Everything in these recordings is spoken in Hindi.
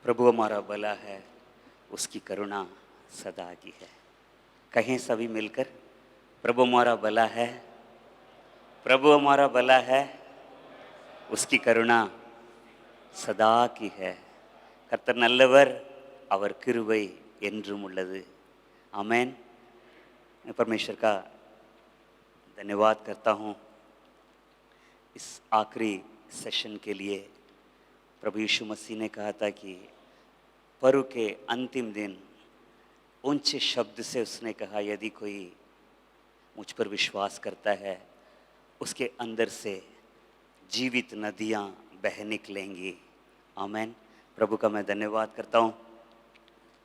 प्रभु हमारा भला है, उसकी करुणा सदा की है। कहें सभी मिलकर, प्रभु हमारा भला है, प्रभु हमारा भला है, उसकी करुणा சதா की है. கர்த்தர் நல்லவர், அவர் கிருபை என்றும் உள்ளது. आमेन. मैं परमेश्वर का धन्यवाद करता हूँ इस आखिरी सेशन के लिए. प्रभु यीशु मसीह ने कहा था कि पर्व के अंतिम दिन ऊंचे शब्द से उसने कहा, यदि कोई मुझ पर विश्वास करता है उसके अंदर से जीवित नदियाँ बह निकलेंगी. आमेन. प्रभु का मैं धन्यवाद करता हूँ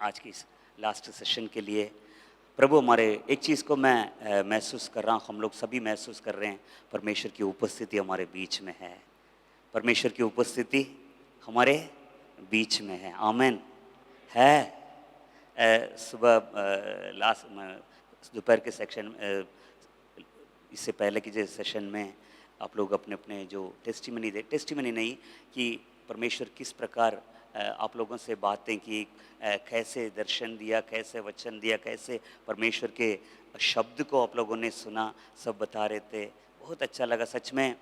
आज की इस लास्ट सेशन के लिए. प्रभु हमारे एक चीज़ को मैं महसूस कर रहा हूँ, हम लोग सभी महसूस कर रहे हैं, परमेश्वर की उपस्थिति हमारे बीच में है. परमेश्वर की उपस्थिति हमारे बीच में है. आमेन. है. सुबह दोपहर के सेक्शन इससे पहले के जो सेशन में आप लोग अपने अपने जो टेस्टिमनी नहीं कि परमेश्वर किस प्रकार आप लोगों से बातें की, कैसे दर्शन दिया, कैसे वचन दिया, कैसे परमेश्वर के शब्द को आप लोगों ने सुना, सब बता रहे थे. बहुत अच्छा लगा सच में.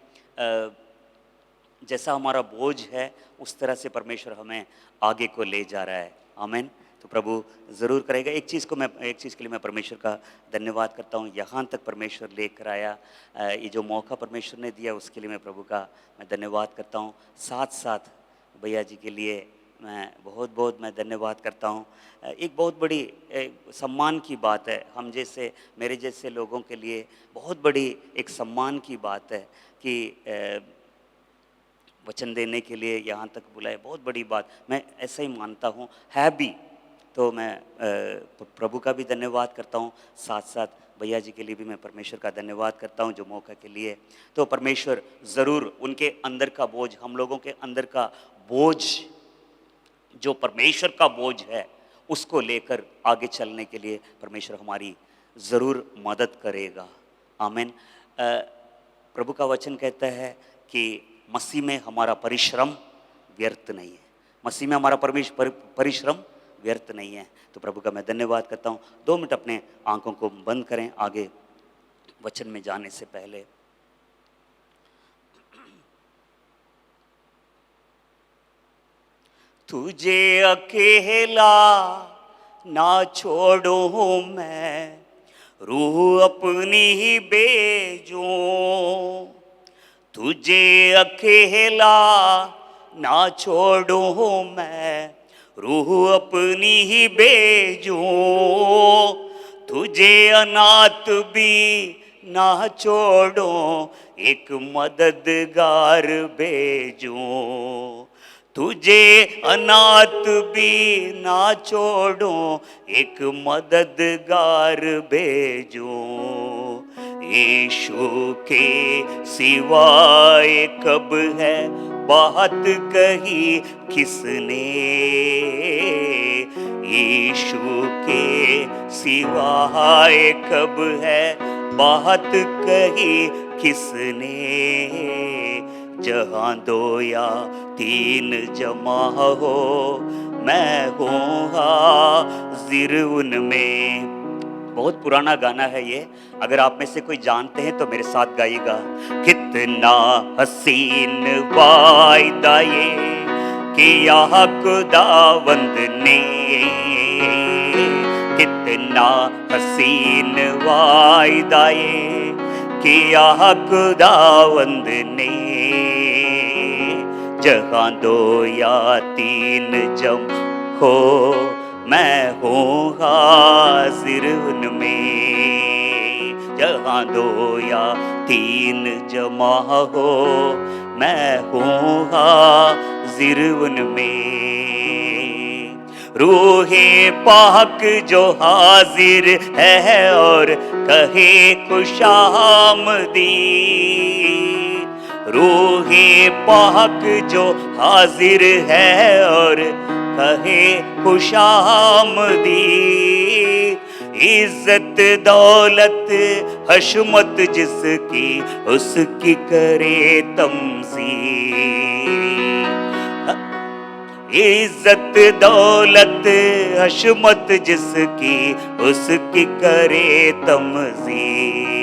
जैसा हमारा बोझ है उस तरह से परमेश्वर हमें आगे को ले जा रहा है. आमीन. तो प्रभु ज़रूर करेगा. एक चीज़ के लिए मैं परमेश्वर का धन्यवाद करता हूँ. यहाँ तक परमेश्वर लेकर आया, ये जो मौका परमेश्वर ने दिया उसके लिए मैं प्रभु का मैं धन्यवाद करता हूँ. साथ साथ भैया जी के लिए मैं बहुत मैं धन्यवाद करता हूँ. एक बहुत बड़ी सम्मान की बात है, हम जैसे मेरे जैसे लोगों के लिए बहुत बड़ी एक सम्मान की बात है कि वचन देने के लिए यहाँ तक बुलाए. बहुत बड़ी बात, मैं ऐसा ही मानता हूँ, है भी. तो मैं प्रभु का भी धन्यवाद करता हूँ. साथ साथ भैया जी के लिए भी मैं परमेश्वर का धन्यवाद करता हूँ जो मौका के लिए. तो परमेश्वर ज़रूर उनके अंदर का बोझ, हम लोगों के अंदर का बोझ, जो परमेश्वर का बोझ है उसको लेकर आगे चलने के लिए परमेश्वर हमारी ज़रूर मदद करेगा. आमीन. प्रभु का वचन कहता है कि मसीह में हमारा परिश्रम व्यर्थ नहीं है. मसीह में हमारा परिश्रम व्यर्थ नहीं है. तो प्रभु का मैं धन्यवाद करता हूँ. 2 मिनट अपने आंखों को बंद करें आगे वचन में जाने से पहले. तुझे अकेला ना छोड़ूं मैं, रूह अपनी ही भेजूं. तुझे अकेला ना छोड़ूं मैं, रूह अपनी ही भेजूं. तुझे अनाथ भी ना छोड़ूं, एक मददगार भेजूं. तुझे अनाथ भी ना छोड़ूं, एक मददगार भेजूं. यीशु के सिवाय कब है बात कही किसने, यीशु के सिवाय कब है बात कही किसने. जहाँ 2 या 3 जमा हो मैं हूँ हाजिर उनमें. बहुत पुराना गाना है ये, अगर आप में से कोई जानते हैं तो मेरे साथ गाइएगा. कितना हसीन वायदा ये किया खुदावंद ने, कितना हसीन वायदा ये किया खुदावंद ने. जहाँ 2 या 3 जम हो मैं हूँ हाजिर उनमें. जहाँ 2 या 3 जमा हो मैं हूँ हाजिर उनमें. रूहे पाक जो हाजिर है और कहे खुशामदी. रूहे पाक जो हाजिर है और कहे खुशामदी. इज्जत दौलत हशमत जिसकी उसकी करे तमजीद. इज्जत दौलत हशमत जिसकी उसकी करे तमज़ीर।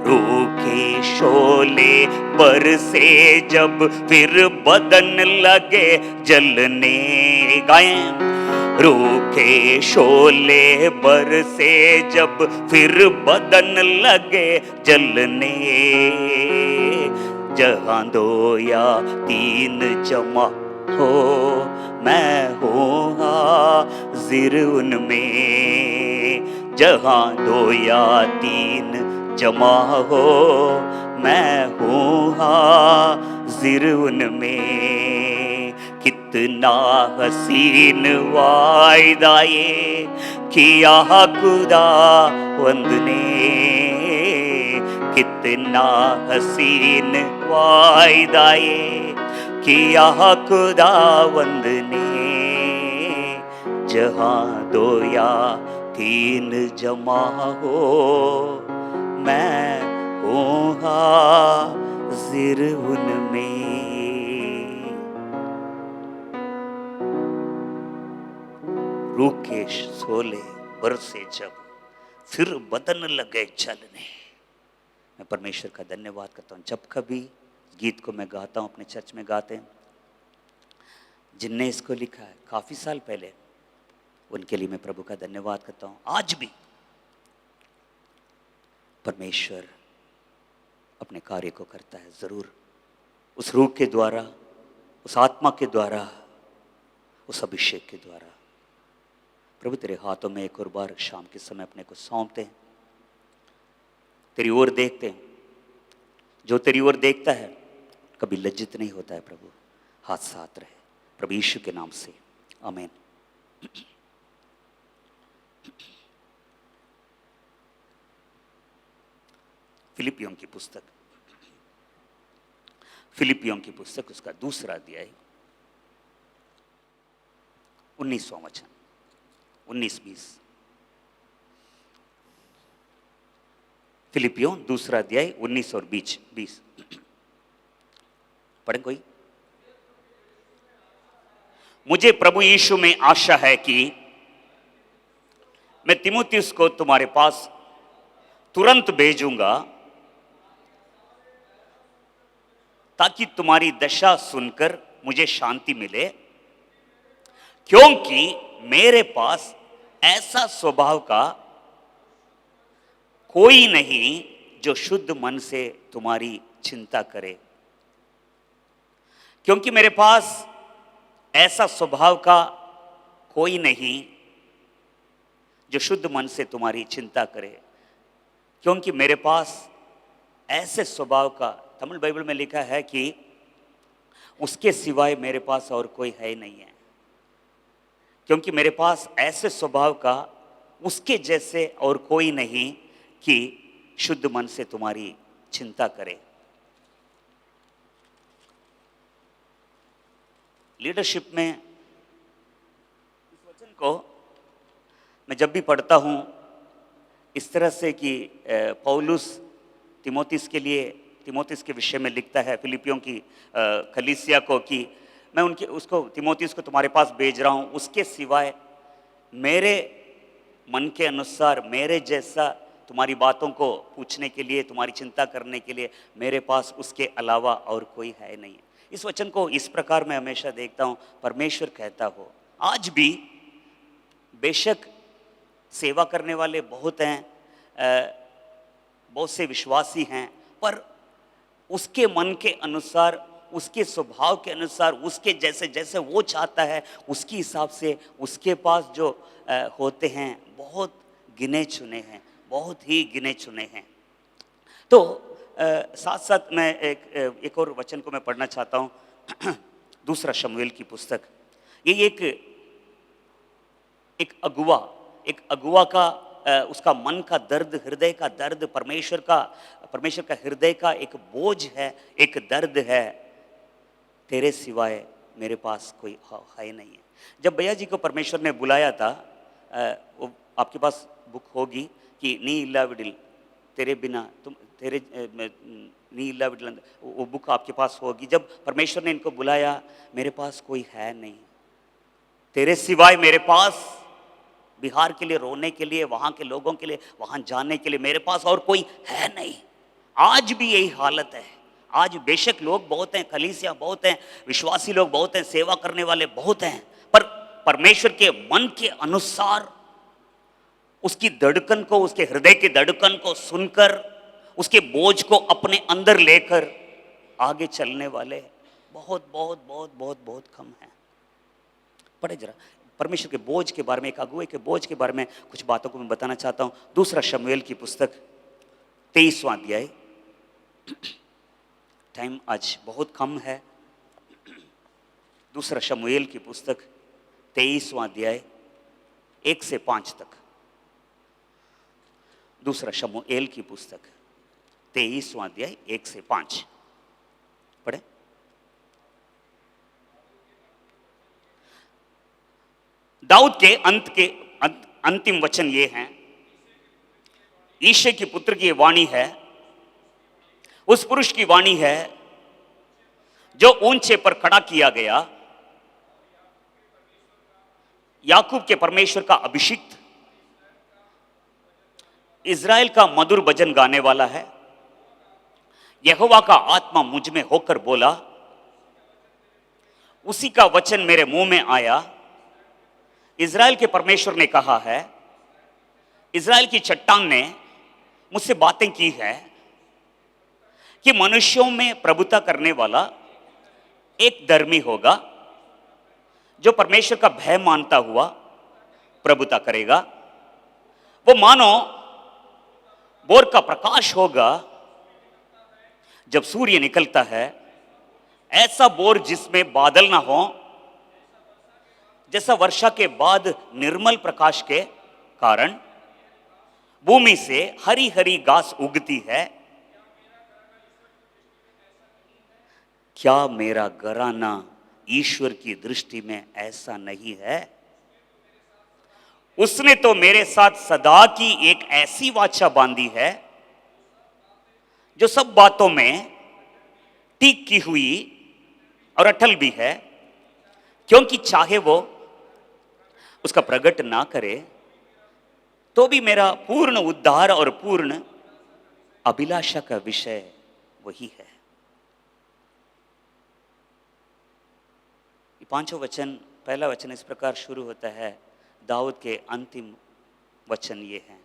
रूखे शोले बरसे जब फिर बदन लगे जलने, गाएं। रूखे शोले बरसे जब फिर बदन लगे जलने, जहां दो या तीन जमा हो मैं हूँ हाजिर उनमें। जहां दो या तीन जमा हो मैं हूँ हाजिर उनमें। कितना हसीन वायदा ये किया खुदावंद ने, कितना हसीन वायदा ये किया खुदावंद ने। जहां दो या तीन जमा हो मैं हूँ हाजिर उनमें। रूखे शोले बरसे जब फिर बदन लगे चलने। मैं परमेश्वर का धन्यवाद करता हूँ। जब कभी गीत को मैं गाता हूँ, अपने चर्च में गाते हैं, जिनने इसको लिखा है काफ़ी साल पहले, उनके लिए मैं प्रभु का धन्यवाद करता हूँ। आज भी परमेश्वर अपने कार्य को करता है ज़रूर, उस रूह के द्वारा, उस आत्मा के द्वारा, उस अभिषेक के द्वारा। प्रभु तेरे हाथों में एक और बार शाम के समय अपने को सौंपते हैं, तेरी ओर देखते हैं। जो तेरी ओर देखता है कभी लज्जित नहीं होता है। प्रभु हाथ साथ रहे, प्रभु यीशु के नाम से आमीन। फिलिपियों की पुस्तक, फिलिपियों की पुस्तक उसका दूसरा अध्याय 19वां वचन, 19-20। फिलिपियों दूसरा अध्याय 19 और 20। पढ़े कोई? मुझे प्रभु यीशु में आशा है कि मैं तीमुथियुस को तुम्हारे पास तुरंत भेजूंगा, ताकि तुम्हारी दशा सुनकर मुझे शांति मिले, क्योंकि मेरे पास ऐसा स्वभाव का कोई नहीं जो शुद्ध मन से तुम्हारी चिंता करे। क्योंकि मेरे पास ऐसा स्वभाव का कोई नहीं जो शुद्ध मन से तुम्हारी चिंता करे। क्योंकि मेरे पास ऐसे स्वभाव का, तमिल बाइबल में लिखा है कि उसके सिवाय मेरे पास और कोई है नहीं है। क्योंकि मेरे पास ऐसे स्वभाव का उसके जैसे और कोई नहीं कि शुद्ध मन से तुम्हारी चिंता करे। लीडरशिप में इस वचन को मैं जब भी पढ़ता हूँ इस तरह से कि पौलुस तीमुथियुस के लिए, तीमुथियुस के विषय में लिखता है फिलिपियों की कलीसिया को कि मैं उसको तीमुथियुस को तुम्हारे पास भेज रहा हूँ, उसके सिवाय मेरे मन के अनुसार, मेरे जैसा तुम्हारी बातों को पूछने के लिए, तुम्हारी चिंता करने के लिए मेरे पास उसके अलावा और कोई है नहीं है। इस वचन को इस प्रकार मैं हमेशा देखता हूँ, परमेश्वर कहता हो आज भी बेशक सेवा करने वाले बहुत हैं, बहुत से विश्वासी हैं, पर उसके मन के अनुसार, उसके स्वभाव के अनुसार, उसके जैसे जैसे वो चाहता है उसके हिसाब से उसके पास जो होते हैं बहुत गिने चुने हैं, बहुत ही गिने चुने हैं। तो साथ साथ मैं एक और वचन को मैं पढ़ना चाहता हूँ दूसरा शमूएल की पुस्तक। ये एक अगुआ का उसका मन का दर्द, हृदय का दर्द, परमेश्वर का हृदय का एक बोझ है, एक दर्द है, तेरे सिवाय मेरे पास कोई है नहीं है। जब भैया जी को परमेश्वर ने बुलाया था, वो आपके पास बुक होगी कि नी इल्ला विडिल, तेरे बिना नीला विडलन, वो बुक आपके पास होगी। जब परमेश्वर ने इनको बुलाया, मेरे पास कोई है नहीं, तेरे सिवाय मेरे पास बिहार के लिए रोने के लिए, वहां के लोगों के लिए वहां जाने के लिए मेरे पास और कोई है नहीं। आज भी यही हालत है। आज बेशक लोग बहुत हैं, कलीसिया बहुत हैं, विश्वासी लोग बहुत हैं, सेवा करने वाले बहुत हैं, पर परमेश्वर के मन के अनुसार उसकी धड़कन को, उसके हृदय की धड़कन को सुनकर उसके बोझ को अपने अंदर लेकर आगे चलने वाले बहुत बहुत बहुत बहुत बहुत कम हैं। पढ़े जरा परमेश्वर के बोझ के बारे में, एक अगुवे के बोझ के बारे में कुछ बातों को मैं बताना चाहता हूं। दूसरा शमूएल की पुस्तक 23वां अध्याय। टाइम आज बहुत कम है। दूसरा शमूएल की पुस्तक 23वां अध्याय 1 से 5 तक। दूसरा शमूएल की पुस्तक 23वां अध्याय 1 से 5 पढ़े। दाऊद के अंतिम वचन ये हैं। ईशे के पुत्र की वाणी है, उस पुरुष की वाणी है जो ऊंचे पर खड़ा किया गया, याकूब के परमेश्वर का अभिषिक्त, इज़राइल का मधुर भजन गाने वाला है। यहोवा का आत्मा मुझ में होकर बोला, उसी का वचन मेरे मुंह में आया। इज़राइल के परमेश्वर ने कहा है, इज़राइल की चट्टान ने मुझसे बातें की है कि मनुष्यों में प्रभुता करने वाला एक धर्मी होगा जो परमेश्वर का भय मानता हुआ प्रभुता करेगा। वो मानो बोर का प्रकाश होगा जब सूर्य निकलता है, ऐसा बोर जिसमें बादल ना हो, जैसा वर्षा के बाद निर्मल प्रकाश के कारण भूमि से हरी हरी घास उगती है। क्या मेरा घराना ईश्वर की दृष्टि में ऐसा नहीं है? उसने तो मेरे साथ सदा की एक ऐसी वाचा बांधी है जो सब बातों में टीक की हुई और अटल भी है, क्योंकि चाहे वो उसका प्रकट ना करे तो भी मेरा पूर्ण उद्धार और पूर्ण अभिलाषा का विषय वही है। पांचों वचन, पहला वचन इस प्रकार शुरू होता है। दाऊद के अंतिम वचन ये हैं।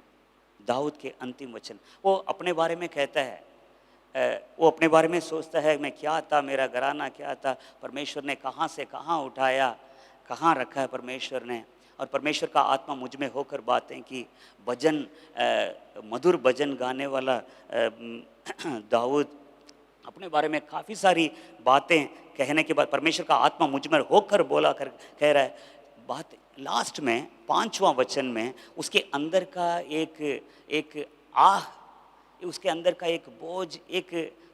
दाऊद के अंतिम वचन, वो अपने बारे में कहता है, वो अपने बारे में सोचता है, मैं क्या था, मेरा घराना क्या था, परमेश्वर ने कहाँ से कहाँ उठाया, कहाँ रखा है परमेश्वर ने। और परमेश्वर का आत्मा मुझ में होकर बातें की। भजन, मधुर भजन गाने वाला दाऊद अपने बारे में काफ़ी सारी बातें कहने के बाद परमेश्वर का आत्मा मुझ में होकर बोला कर कह रहा है बात। लास्ट में 5वां वचन में उसके अंदर का एक आह, उसके अंदर का एक बोझ,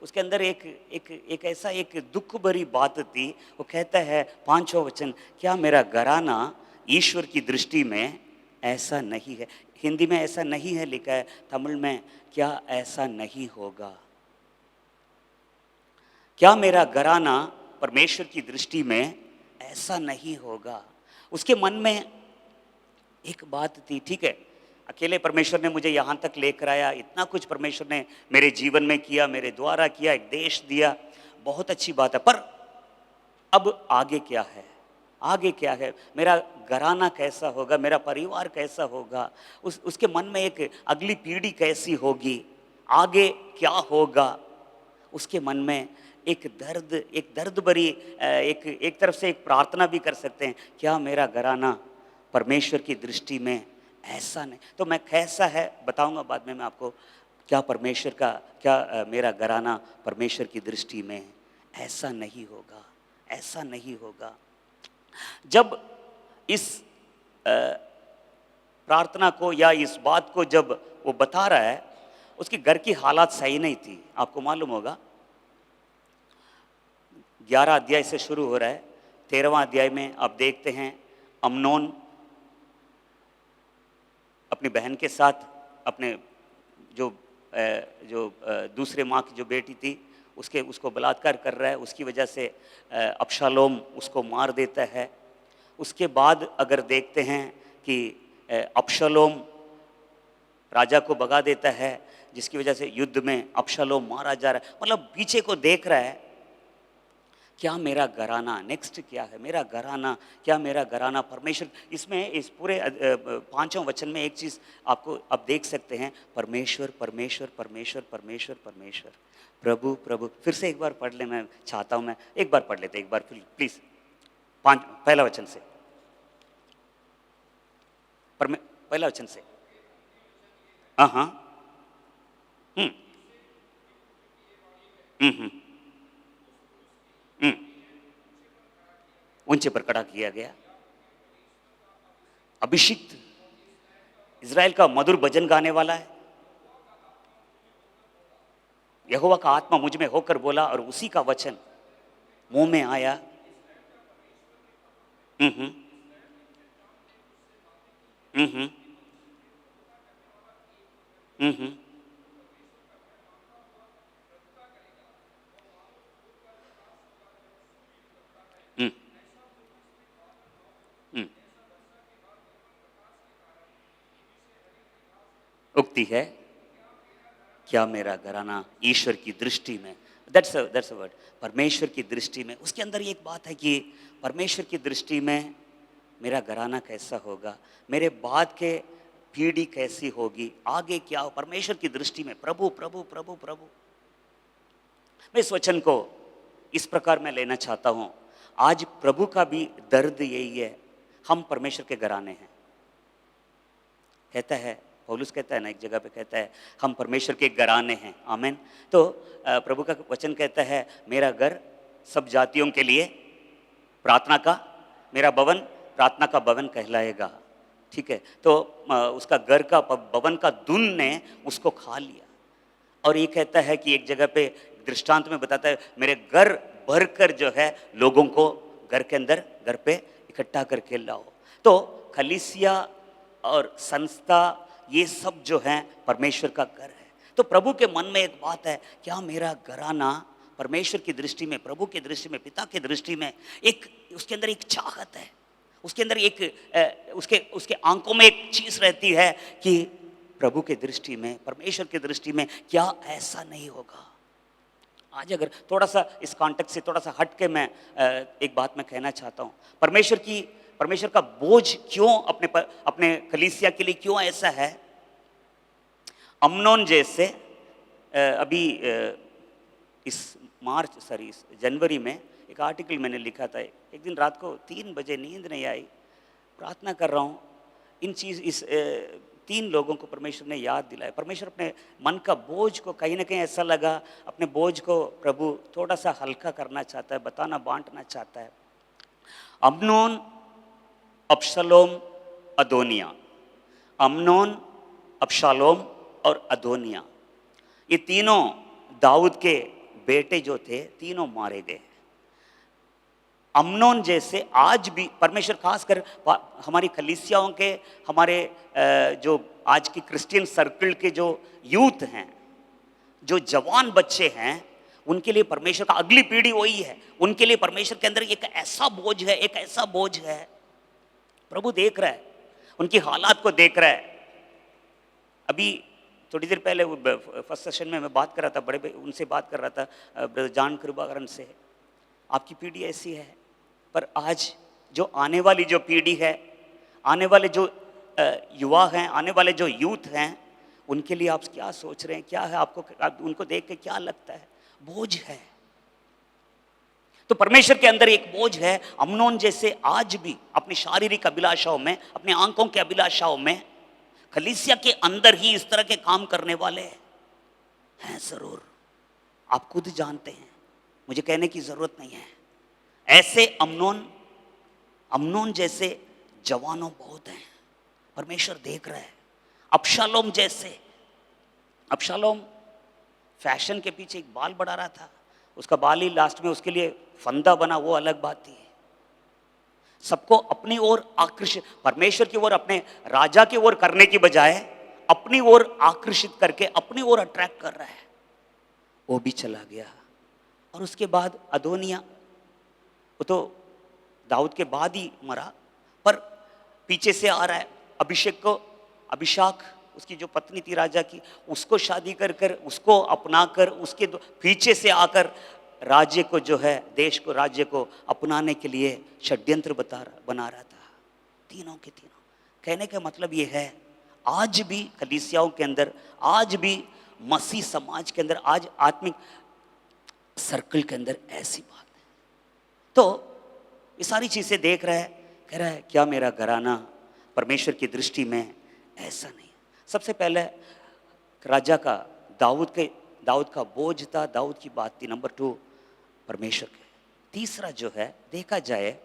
उसके अंदर एक ऐसा एक दुख भरी बात थी। वो कहता है 5वां वचन, क्या मेरा घराना ईश्वर की दृष्टि में ऐसा नहीं है। हिंदी में ऐसा नहीं है लिखा है, तमिल में क्या ऐसा नहीं होगा। क्या मेरा घराना परमेश्वर की दृष्टि में ऐसा नहीं होगा। उसके मन में एक बात थी, ठीक है अकेले परमेश्वर ने मुझे यहाँ तक लेकर आया, इतना कुछ परमेश्वर ने मेरे जीवन में किया, मेरे द्वारा किया, एक देश दिया, बहुत अच्छी बात है, पर अब आगे क्या है, आगे क्या है, मेरा घराना कैसा होगा, मेरा परिवार कैसा होगा, उसके मन में एक अगली पीढ़ी कैसी होगी, आगे क्या होगा। उसके मन में एक दर्द भरी, एक तरफ से एक प्रार्थना भी कर सकते हैं, क्या मेरा घराना परमेश्वर की दृष्टि में ऐसा नहीं। तो मैं कैसा है बताऊंगा बाद में मैं आपको, क्या परमेश्वर का, क्या मेरा घराना परमेश्वर की दृष्टि में ऐसा नहीं होगा, ऐसा नहीं होगा। जब इस प्रार्थना को या इस बात को जब वो बता रहा है, उसके घर की हालात सही नहीं थी, आपको मालूम होगा। 11 अध्याय से शुरू हो रहा है। 13वां अध्याय में आप देखते हैं अम्नोन अपनी बहन के साथ, अपने जो दूसरे माँ की जो बेटी थी उसको बलात्कार कर रहा है, उसकी वजह से अबशालोम उसको मार देता है। उसके बाद अगर देखते हैं कि अबशालोम राजा को भगा देता है, जिसकी वजह से युद्ध में अबशालोम मारा जा रहा है। मतलब पीछे को देख रहा है, क्या मेरा घराना नेक्स्ट क्या है, मेरा घराना क्या, मेरा घराना परमेश्वर। इसमें इस पूरे 5वें वचन में एक चीज़ आपको अब देख सकते हैं, परमेश्वर परमेश्वर परमेश्वर परमेश्वर परमेश्वर, प्रभु प्रभु। फिर से एक बार पढ़ ले, मैं चाहता हूँ, मैं एक बार पढ़ लेते, एक बार प्लीज, पहला वचन से, पहला वचन से। हाँ हाँ, हम्म हम्म हम्म, ऊंचे पर खड़ा किया गया, अभिषिक्त, इज़राइल का मधुर भजन गाने वाला है। यहोवा का आत्मा मुझ में होकर बोला और उसी का वचन मुंह में आया। हम्म हम्म हम्म हम्म हम्म, उक्ति है, क्या मेरा घराना ईश्वर की दृष्टि में, दैट्स अ वर्ड, परमेश्वर की दृष्टि में। उसके अंदर एक बात है कि परमेश्वर की दृष्टि में मेरा घराना कैसा होगा, मेरे बाद के पीढ़ी कैसी होगी, आगे क्या हो, परमेश्वर की दृष्टि में। प्रभु प्रभु प्रभु प्रभु, मैं इस वचन को इस प्रकार मैं लेना चाहता हूं। आज प्रभु का भी दर्द यही है, हम परमेश्वर के घराने हैं। कहता है पौलुस, कहता है ना एक जगह पे, कहता है हम परमेश्वर के घराने हैं। आमीन। तो प्रभु का वचन कहता है, मेरा घर सब जातियों के लिए प्रार्थना का, मेरा भवन प्रार्थना का भवन कहलाएगा। ठीक है, तो उसका घर का भवन का दुन ने उसको खा लिया। और ये कहता है कि एक जगह पे दृष्टांत में बताता है, मेरे घर भर कर जो है लोगों को घर के अंदर, घर पे इकट्ठा करके लाओ। तो कलीसिया और संस्था, ये सब जो है परमेश्वर का घर है। तो प्रभु के मन में एक बात है, क्या मेरा घराना परमेश्वर की दृष्टि में, प्रभु की दृष्टि में, पिता की दृष्टि में, एक उसके अंदर एक चाहत है, उसके अंदर एक उसके आंखों में एक चीज रहती है कि प्रभु की दृष्टि में, परमेश्वर की दृष्टि में क्या ऐसा नहीं होगा। आज अगर थोड़ा सा इस कॉन्टेक्स्ट से थोड़ा सा हट के मैं एक बात मैं कहना चाहता हूँ, परमेश्वर का बोझ क्यों अपने कलीसिया के लिए क्यों ऐसा है। अम्नोन जैसे अभी इस जनवरी में एक आर्टिकल मैंने लिखा था। एक दिन रात को 3 बजे नींद नहीं आई, प्रार्थना कर रहा हूँ, इस 3 लोगों को परमेश्वर ने याद दिलाया। परमेश्वर अपने मन का बोझ को, कहीं ना कहीं ऐसा लगा अपने बोझ को प्रभु थोड़ा सा हल्का करना चाहता है, बताना, बांटना चाहता है। अम्नोन, अबशालोम, अदोनिया। अम्नोन, अबशालोम और अदोनिया, ये तीनों दाऊद के बेटे जो थे, तीनों मारे गए। अम्नोन जैसे आज भी परमेश्वर खासकर हमारी कलीसियाओं के, हमारे जो आज की क्रिश्चियन सर्कल के जो यूथ हैं, जो जवान बच्चे हैं, उनके लिए परमेश्वर का, अगली पीढ़ी वही है, उनके लिए परमेश्वर के अंदर एक ऐसा बोझ है, एक ऐसा बोझ है। प्रभु देख रहा है, उनकी हालात को देख रहा है। अभी थोड़ी देर पहले फर्स्ट सेशन में मैं बात कर रहा था, उनसे बात कर रहा था, ब्रदर जॉन कृपाकरण से। आपकी पीढ़ी ऐसी है, पर आज जो आने वाली जो पीढ़ी है, आने वाले जो युवा हैं, आने वाले जो यूथ हैं, उनके लिए आप क्या सोच रहे हैं, क्या है आपको, उनको देख के क्या लगता है? बोझ है। तो परमेश्वर के अंदर एक बोझ है। अम्नोन जैसे आज भी अपनी शारीरिक अभिलाषाओं में, अपने आंखों के अभिलाषाओं में, कलीसिया के अंदर ही इस तरह के काम करने वाले हैं जरूर। आप खुद जानते हैं, मुझे कहने की जरूरत नहीं है। ऐसे अम्नोन जैसे जवानों बहुत हैं, परमेश्वर देख रहा है। अबशालोम जैसे, अबशालोम फैशन के पीछे एक बाल बढ़ा रहा था, उसका बाल ही लास्ट में उसके लिए फंदा बना, वो अलग बात थी। सबको अपनी ओर आकर्षित, परमेश्वर की ओर, अपने राजा की ओर करने की बजाय अपनी ओर आकर्षित करके अपनी ओर अट्रैक्ट कर रहा है, वो भी चला गया। और उसके बाद अदोनिया, वो तो दाऊद के बाद ही मरा, पर पीछे से आ रहा है अभिषाक, उसकी जो पत्नी थी राजा की, उसको शादी कर कर उसको अपना कर उसके पीछे से आकर राज्य को जो है, देश को, राज्य को अपनाने के लिए षड्यंत्र बना रहा था। तीनों के तीनों। कहने का मतलब ये है, आज भी कलीसियाओं के अंदर, आज भी मसीह समाज के अंदर, आज आत्मिक सर्कल के अंदर ऐसी बात है। तो ये सारी चीजें देख रहा है, कह रहा है क्या मेरा घराना परमेश्वर की दृष्टि में ऐसा नहीं। सबसे पहले राजा का दाऊद का बोझ था, दाऊद की बात थी। नंबर 2 परमेश्वर के। तीसरा जो है, देखा जाए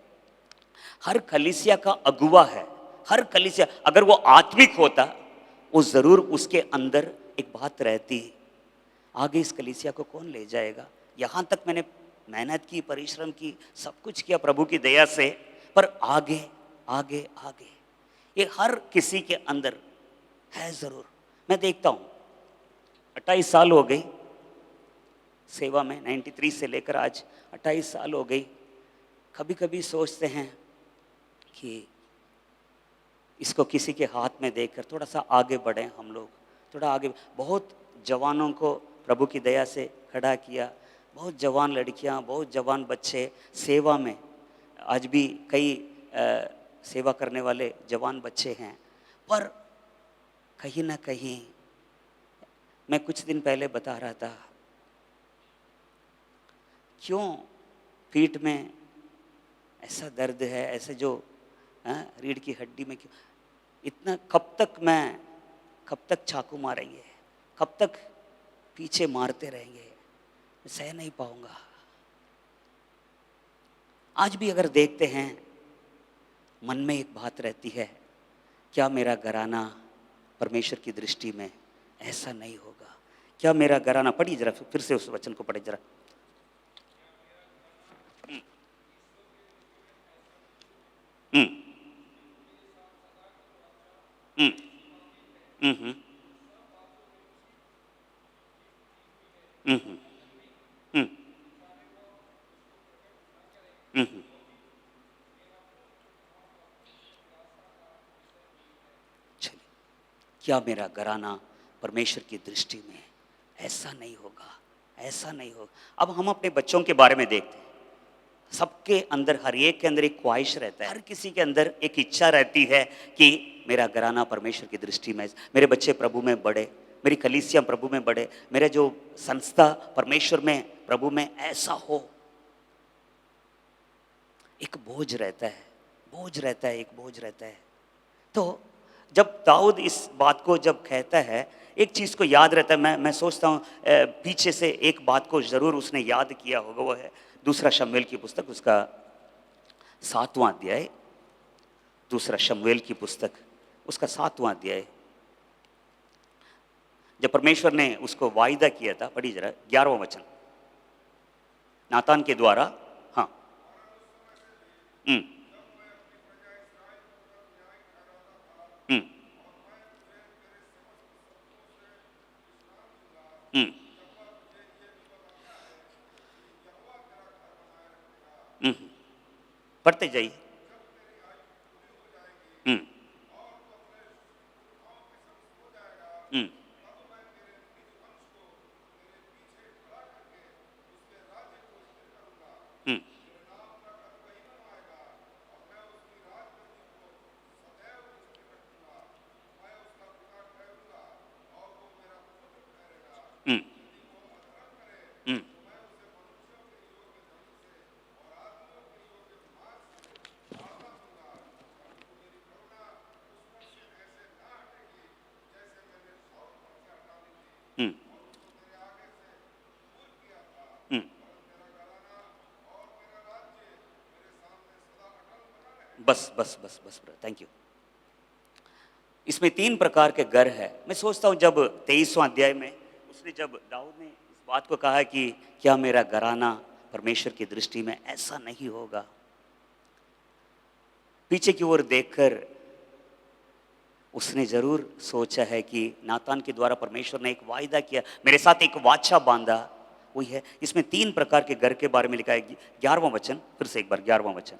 हर कलीसिया का अगुवा है, हर कलीसिया अगर वो आत्मिक होता, वो जरूर उसके अंदर एक बात रहती, आगे इस कलीसिया को कौन ले जाएगा। यहाँ तक मैंने मेहनत की, परिश्रम की, सब कुछ किया प्रभु की दया से, पर आगे आगे आगे ये हर किसी के अंदर है जरूर। मैं देखता हूँ 28 साल हो गई सेवा में, 93 से लेकर आज 28 साल हो गई। कभी कभी सोचते हैं कि इसको किसी के हाथ में देखकर थोड़ा सा आगे बढ़े हम लोग, थोड़ा आगे। बहुत जवानों को प्रभु की दया से खड़ा किया, बहुत जवान लड़कियां, बहुत जवान बच्चे सेवा में, आज भी कई सेवा करने वाले जवान बच्चे हैं। पर कहीं ना कहीं, मैं कुछ दिन पहले बता रहा था, क्यों पीठ में ऐसा दर्द है, ऐसे जो रीढ़ की हड्डी में क्यों इतना, कब तक चाकू मारेंगे, कब तक पीछे मारते रहेंगे, मैं सह नहीं पाऊंगा। आज भी अगर देखते हैं, मन में एक बात रहती है, क्या मेरा घराना परमेश्वर की दृष्टि में ऐसा नहीं होगा। क्या मेरा घराना, पढ़िए जरा, फिर से उस वचन को पढ़िए जरा। चलिए, क्या मेरा घराना परमेश्वर की दृष्टि में ऐसा नहीं होगा, ऐसा नहीं होगा। अब हम अपने बच्चों के बारे में देखते हैं, सबके अंदर, हर एक के अंदर एक ख्वाहिश रहता है, हर किसी के अंदर एक इच्छा रहती है कि मेरा घराना परमेश्वर की दृष्टि में, मेरे बच्चे प्रभु में बढ़े, मेरी कलीसिया प्रभु में बढ़े, मेरा जो संस्था परमेश्वर में, प्रभु में ऐसा हो। एक बोझ रहता है, एक बोझ रहता है। तो जब दाऊद इस बात को जब कहता है, एक चीज को याद रहता है, मैं सोचता हूँ पीछे से एक बात को जरूर उसने याद किया होगा, वो है 2 शमूएल की पुस्तक, उसका 7वां अध्याय, 2 शमूएल की पुस्तक उसका 7वां अध्याय। जब परमेश्वर ने उसको वायदा किया था, पढ़िए जरा 11वां वचन, नातान के द्वारा। हाँ। हम्म हम्म हम्म हम्म पढ़ते जाइए। हम्म हम्म हम्म हम्म हम्म हम्म हम्म बस बस बस बस, थैंक यू। इसमें 3 प्रकार के घर है। मैं सोचता हूँ जब 23वां अध्याय में उसने, जब दाऊद ने इस बात को कहा कि क्या मेरा घराना परमेश्वर की दृष्टि में ऐसा नहीं होगा, पीछे की ओर देखकर उसने जरूर सोचा है कि नातान के द्वारा परमेश्वर ने एक वायदा किया, मेरे साथ एक वाचा बांधा, वही है। इसमें 3 प्रकार के घर के बारे में लिखा है। 11वां वचन, फिर से एक बार 11वां वचन।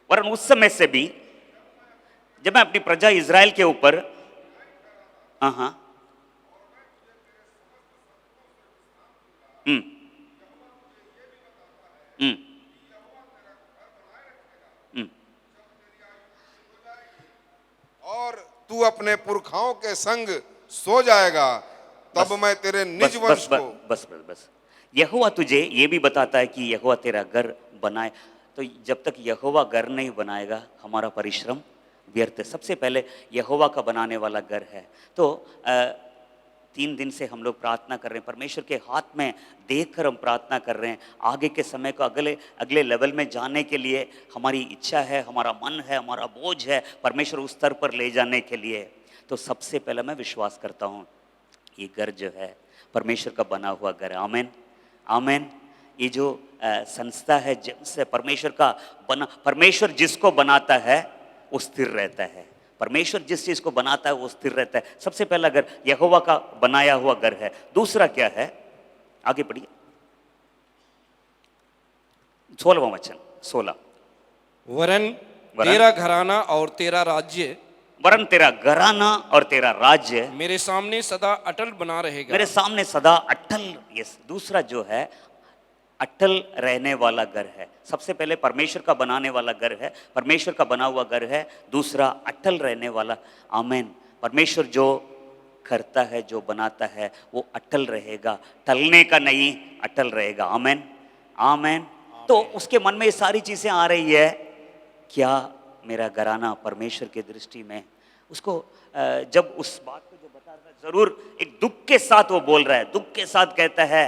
वरन उस समय से भी जब मैं अपनी प्रजा इज़राइल के ऊपर, हाँ हाँ, हम्म हम्म हम्म, और तू अपने पुरखाओं के संग सो जाएगा, तब बस मैं तेरे निज बस वंश बस बस को। बस बस बस यहोवा तुझे ये भी बताता है कि यहोवा तेरा घर बनाए। तो जब तक यहोवा घर नहीं बनाएगा हमारा परिश्रम व्यर्थ है। सबसे पहले यहोवा का बनाने वाला घर है। तो 3 दिन से हम लोग प्रार्थना कर रहे हैं, परमेश्वर के हाथ में देखकर हम प्रार्थना कर रहे हैं। आगे के समय को अगले अगले लेवल में जाने के लिए हमारी इच्छा है, हमारा मन है, हमारा बोझ है परमेश्वर उस स्तर पर ले जाने के लिए। तो सबसे पहले मैं विश्वास करता हूँ ये घर जो है परमेश्वर का बना हुआ घर है। आमेन आमेन। ये जो संस्था है जिससे परमेश्वर का बना, परमेश्वर जिसको बनाता है वो स्थिर रहता है। परमेश्वर जिस चीज को बनाता है वो स्थिर रहता है। सबसे पहला घर यहोवा का बनाया हुआ घर है। दूसरा क्या है, आगे पढ़िए 16वां वचन 16। वरन तेरा घराना और तेरा राज्य वरन तेरा घराना और तेरा राज्य मेरे सामने सदा अटल बना रहेगा। मेरे सामने सदा अटल। यस, दूसरा जो है अटल रहने वाला घर है। सबसे पहले परमेश्वर का बनाने वाला घर है, परमेश्वर का बना हुआ घर है। दूसरा अटल रहने वाला। आमेन। परमेश्वर जो करता है, जो बनाता है वो अटल रहेगा, टलने का नहीं, अटल रहेगा। आमेन आमेन। तो उसके मन में ये सारी चीजें आ रही है, क्या मेरा घराना परमेश्वर की दृष्टि में, उसको जब उस बात को जो बता रहा है जरूर एक दुख के साथ वो बोल रहा है, दुख के साथ कहता है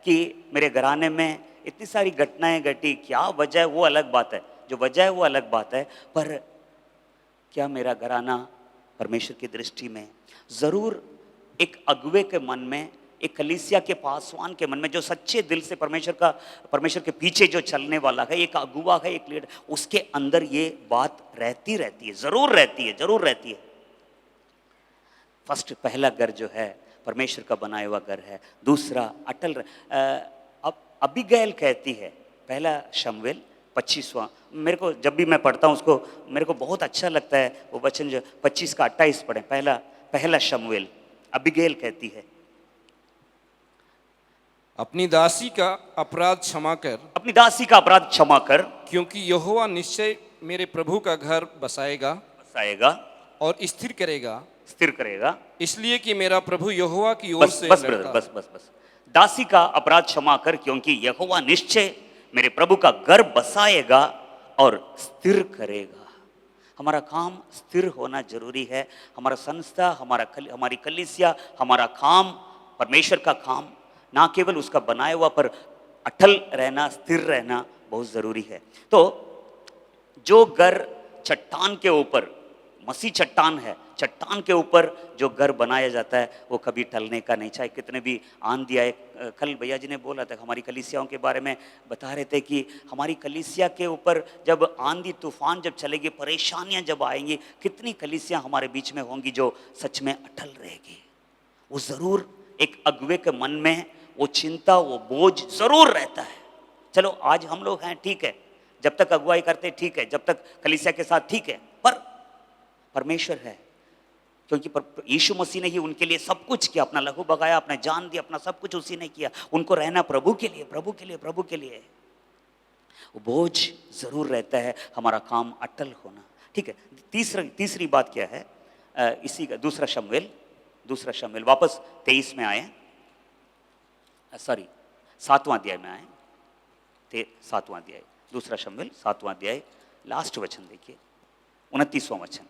कि मेरे घराने में इतनी सारी घटनाएं घटी, क्या वजह है वो अलग बात है, जो वजह है वो अलग बात है, पर क्या मेरा घराना परमेश्वर की दृष्टि में। जरूर एक अगुवे के मन में, एक कलीसिया के पासवान के मन में जो सच्चे दिल से परमेश्वर के पीछे जो चलने वाला है, एक अगुवा है, एक लीडर, उसके अंदर ये बात रहती है, जरूर रहती है, जरूर रहती है। फर्स्ट पहला घर जो है परमेश्वर का बनाया हुआ घर है। दूसरा अटल अब अबीगैल कहती है, पहला शमूएल 25वां, मेरे को जब भी मैं पढ़ता हूँ उसको मेरे को बहुत अच्छा लगता है वो वचन जो 25 का 28 पढ़े। पहला शमूएल, अबीगैल कहती है अपनी दासी का अपराध क्षमा कर, अपनी दासी का अपराध क्षमा कर, क्योंकि यहोवा निश्चय मेरे प्रभु का घर बसाएगा और स्थिर करेगा, इसलिए कि मेरा प्रभु यहोवा की ओर से बस लड़ता। ब्रदर, बस दासी का अपराध क्षमा कर, क्योंकि यहोवा निश्चय मेरे प्रभु का घर बसाएगा और स्थिर करेगा। हमारा काम स्थिर होना जरूरी है। हमारा संस्था, हमारी कलीसिया, हमारा काम, परमेश्वर का काम, ना केवल उसका बनाया हुआ पर अटल रहना, स्थिर रहना बहुत जरूरी है। तो जो घर चट्टान के ऊपर, मसीह चट्टान है, चट्टान के ऊपर जो घर बनाया जाता है वो कभी टलने का नहीं, चाहे कितने भी आंधी आए। कल भैया जी ने बोला था, हमारी कलीसियाओं के बारे में बता रहे थे कि हमारी कलीसिया के ऊपर जब आंधी तूफान जब चलेगी, परेशानियां जब आएंगी, कितनी कलीसियां हमारे बीच में होंगी जो सच में अटल रहेगी। वो जरूर एक अगुवे के मन में वो चिंता, वो बोझ जरूर रहता है। चलो आज हम लोग हैं, ठीक है, जब तक अगुवाई करते ठीक है, जब तक कलीसिया के साथ ठीक है, पर परमेश्वर है, क्योंकि यीशु मसीह ने ही उनके लिए सब कुछ किया, अपना लहू बगाया, अपना जान दिया, अपना सब कुछ उसी ने किया। उनको रहना प्रभु के लिए, प्रभु के लिए, प्रभु के लिए। वो बोझ जरूर रहता है, हमारा काम अटल होना। ठीक है, तीसरी बात क्या है, इसी का दूसरा शमूएल वापस 23 में आए, सॉरी 7वां अध्याय में आए, 7वां अध्याय, दूसरा शमूएल 7वां अध्याय, लास्ट वचन देखिए, 29वां वचन,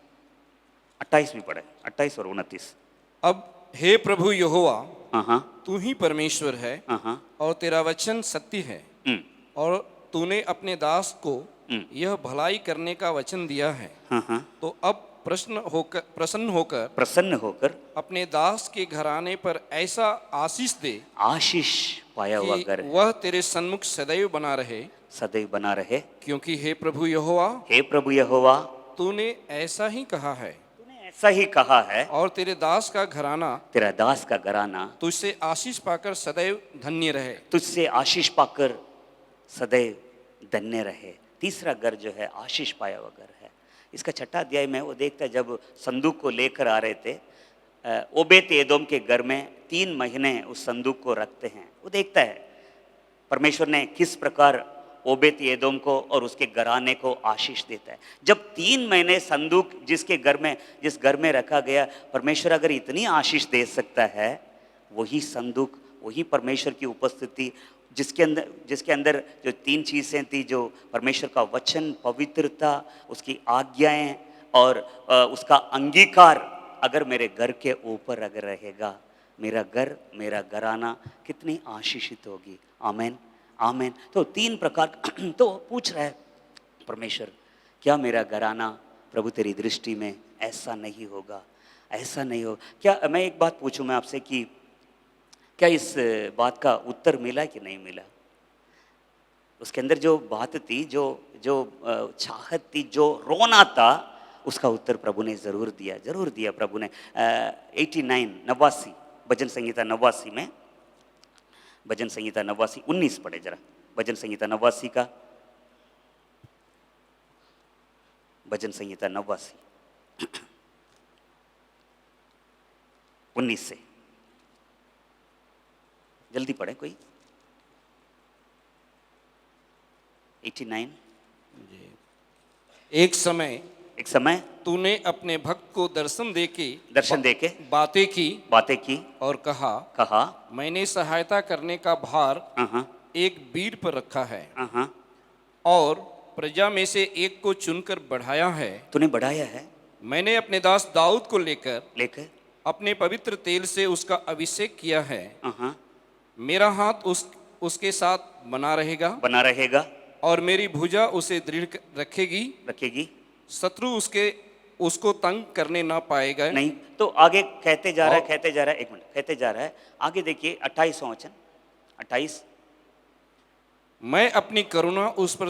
28 भी पढ़े, 28 और 29। अब हे प्रभु यहोवा, तू ही परमेश्वर है और तेरा वचन सत्य है, और तूने अपने दास को यह भलाई करने का वचन दिया है। तो अब प्रसन्न होकर अपने अपने दास के घराने पर ऐसा आशीष दे, आशीष पाया हुआ कि घर है, वह तेरे सन्मुख सदैव बना रहे, सदैव बना रहे। क्योंकि हे प्रभु यहोवा, हे प्रभु यहोवा, तूने ऐसा ही कहा है तूने ऐसा ही कहा है, और तेरे दास का घराना तेरा दास का घराना तुझसे आशीष पाकर सदैव धन्य रहे। तुझसे आशीष पाकर सदैव धन्य रहे। तीसरा घर जो है आशीष पाया हुआ घर है। इसका छठा अध्याय में वो देखता है, जब संदूक को लेकर आ रहे थे ओबेत एदोम के घर में 3 महीने उस संदूक को रखते हैं। वो देखता है परमेश्वर ने किस प्रकार ओबेत एदोम को और उसके घराने को आशीष देता है। जब 3 महीने संदूक जिस घर में रखा गया, परमेश्वर अगर इतनी आशीष दे सकता है, वही संदूक, वही परमेश्वर की उपस्थिति, जिसके अंदर जो 3 चीज़ें थी, जो परमेश्वर का वचन, पवित्रता, उसकी आज्ञाएं और उसका अंगीकार, अगर मेरे घर के ऊपर अगर रहेगा, मेरा घर, मेरा घराना कितनी आशीषित होगी। आमेन, आमेन। तो 3 प्रकार तो पूछ रहा है परमेश्वर, क्या मेरा घराना प्रभु तेरी दृष्टि में ऐसा नहीं होगा, ऐसा नहीं हो? क्या मैं एक बात पूछूं मैं आपसे कि क्या इस बात का उत्तर मिला कि नहीं मिला? उसके अंदर जो बात थी, जो चाहत थी, जो रोना था, उसका उत्तर प्रभु ने ज़रूर दिया प्रभु ने। 89 भजन संहिता 89 में, भजन संहिता 89 19 पढ़े जरा, भजन संहिता 89 का, भजन संहिता 89 19 से, जल्दी पढ़े कोई। 89। एक समय तूने अपने भक्त को दर्शन देके बातें की और कहा मैंने सहायता करने का भार एक वीर पर रखा है और प्रजा में से एक को चुनकर बढ़ाया है। तूने बढ़ाया है। मैंने अपने दास दाऊद को लेकर अपने पवित्र तेल से उसका अभिषेक किया है। मेरा हाथ उसके साथ बना रहेगा और मेरी भुजा उसे दृढ़ रखेगी। शत्रु उसको तंग करने ना पाएगा। नहीं, तो आगे कहते जा रहा है, एक मिनट, कहते जा रहा है आगे, देखिए 28वां वचन, 28। मैं अपनी करुणा उस पर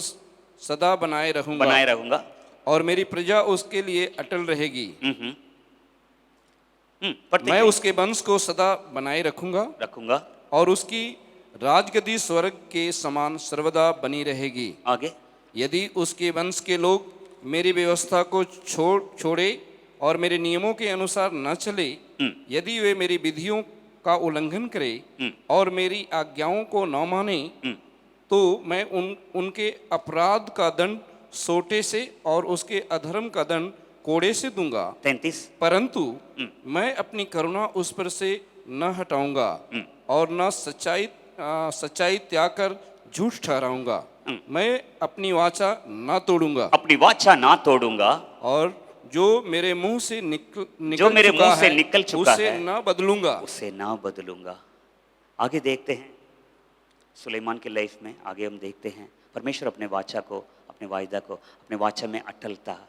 सदा बनाए रहूंगा और मेरी प्रजा उसके लिए अटल रहेगी। मैं उसके वंश को सदा बनाए रखूंगा और उसकी राजगद्दी स्वर्ग के समान सर्वदा बनी रहेगी। आगे, यदि उसके वंश के लोग मेरी व्यवस्था को छोड़े और मेरे नियमों के अनुसार न चले, यदि वे मेरी विधियों का उल्लंघन करे और मेरी आज्ञाओं को न माने, तो मैं उनके अपराध का दंड सोटे से और उसके अधर्म का दंड कोड़े से दूंगा। 33। परंतु मैं अपनी करुणा उस पर से न हटाऊंगा और न सच्चाई त्याग कर झूठ ठहराऊंगा। मैं अपनी वाचा ना तोड़ूंगा और जो मेरे मुंह से निकल चुका है उसे ना बदलूंगा। आगे देखते हैं सुलेमान के लाइफ में, आगे हम देखते हैं परमेश्वर अपने वाचा को, अपने वायदा को, अपने वाचा में अटल था।